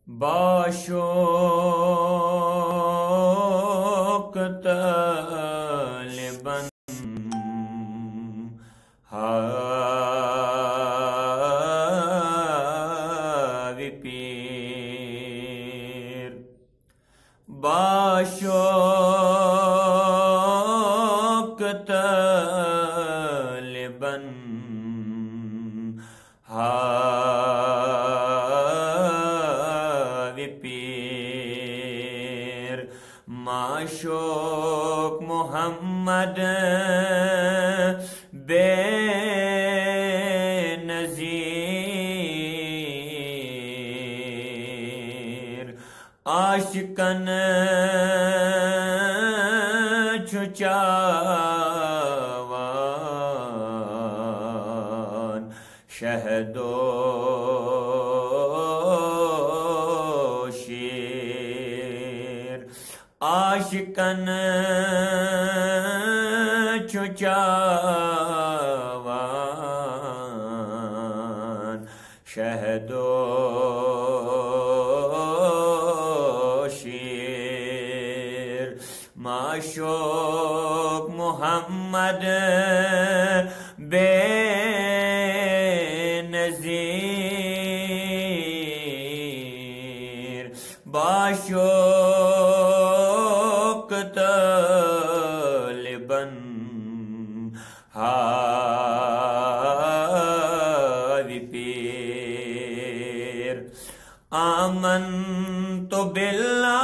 बाशोक तलिबन हावी पीर बाशोक तलिबन पीर माशोक मोहम्मद बेनज़ीर आशिकन छुचावान शहदो आशिकन छुचावान शहदो शेर माशोक मोहम्मद बेनज़ीर बाशोक तलिबन हावी पीर आमन्तु बिल्लाह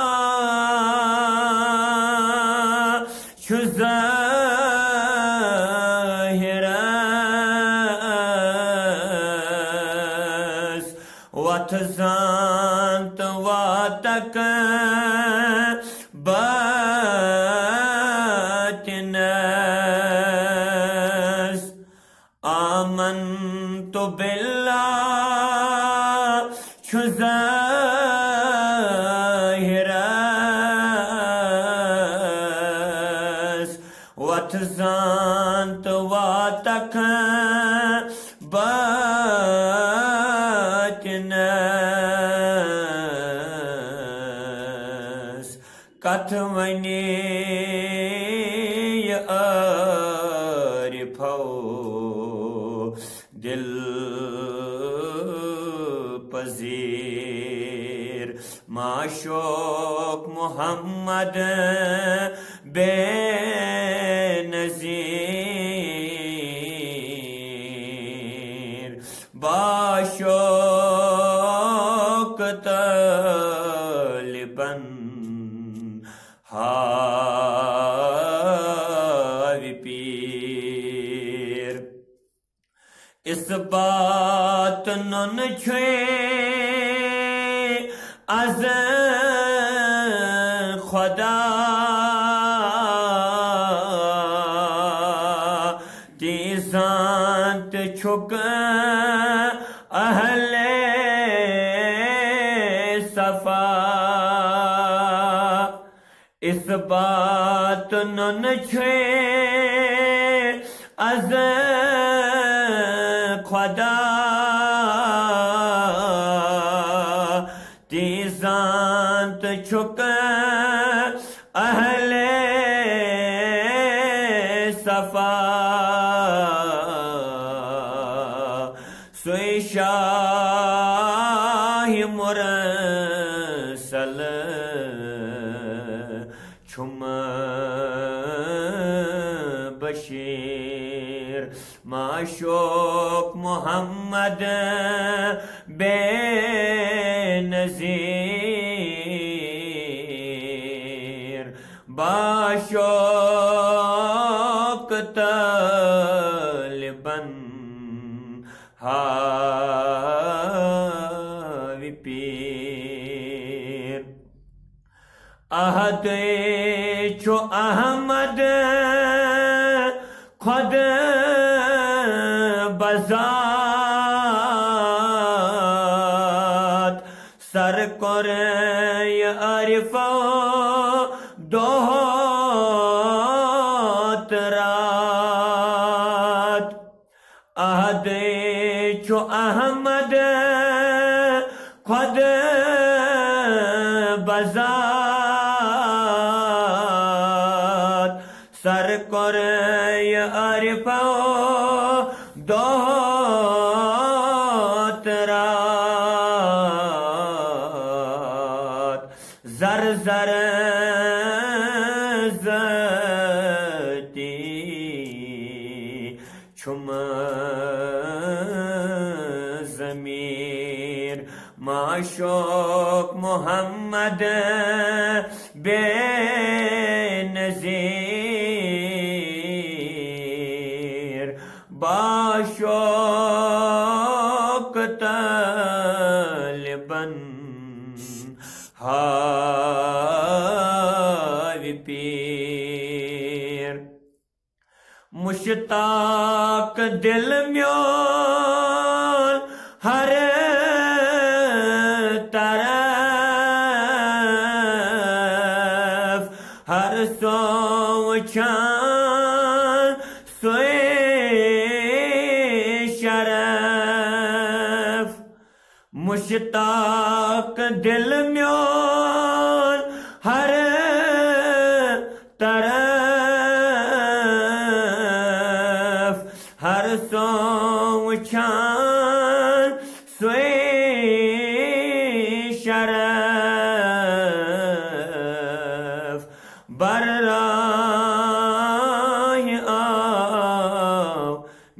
शुज़ाहिरस वतज़ान्त वातक बातिनस आमन्तु बिल्लाह शुज़ाहिरस वतज़ान्त वातक बातिनस कथवनी आरिफो दिल पजीर माशोक मोहम्मद बेनज़ीर बाशोक तलिबन हावी पीर इस बात नन छे अज खुदा ती ज़ात छुक अहले सफा इस बात नन छे अज खुदा ती ज़ात छुक अहले सफा सोई शाह मुरसल छुम बशीर माशोक मोहम्मद बेनज़ीर बाशोक तलिबन हावी पीर अहद छो अहमद खुद बज़ात सर कोरे अरिफो दोहत रात अहद छो अहमद खुद रात zar zar zati çum zamir maşok Muhammed benazir başok taliban हावी पीर मुश्ताक दिल म्यों हर तरफ हर सोचान सोए शरफ मुश्ताक दिल म्यों हर तरफ हर सोचान सोए शरफ बर्राह आओ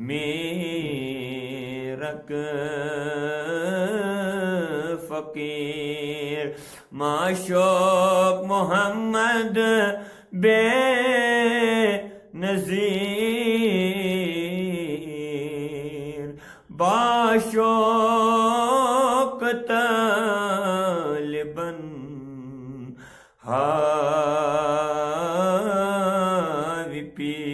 मेरक फकीर माशोक मोहम्मद बेनज़ीर बाशोक तालिबन हावी पीर।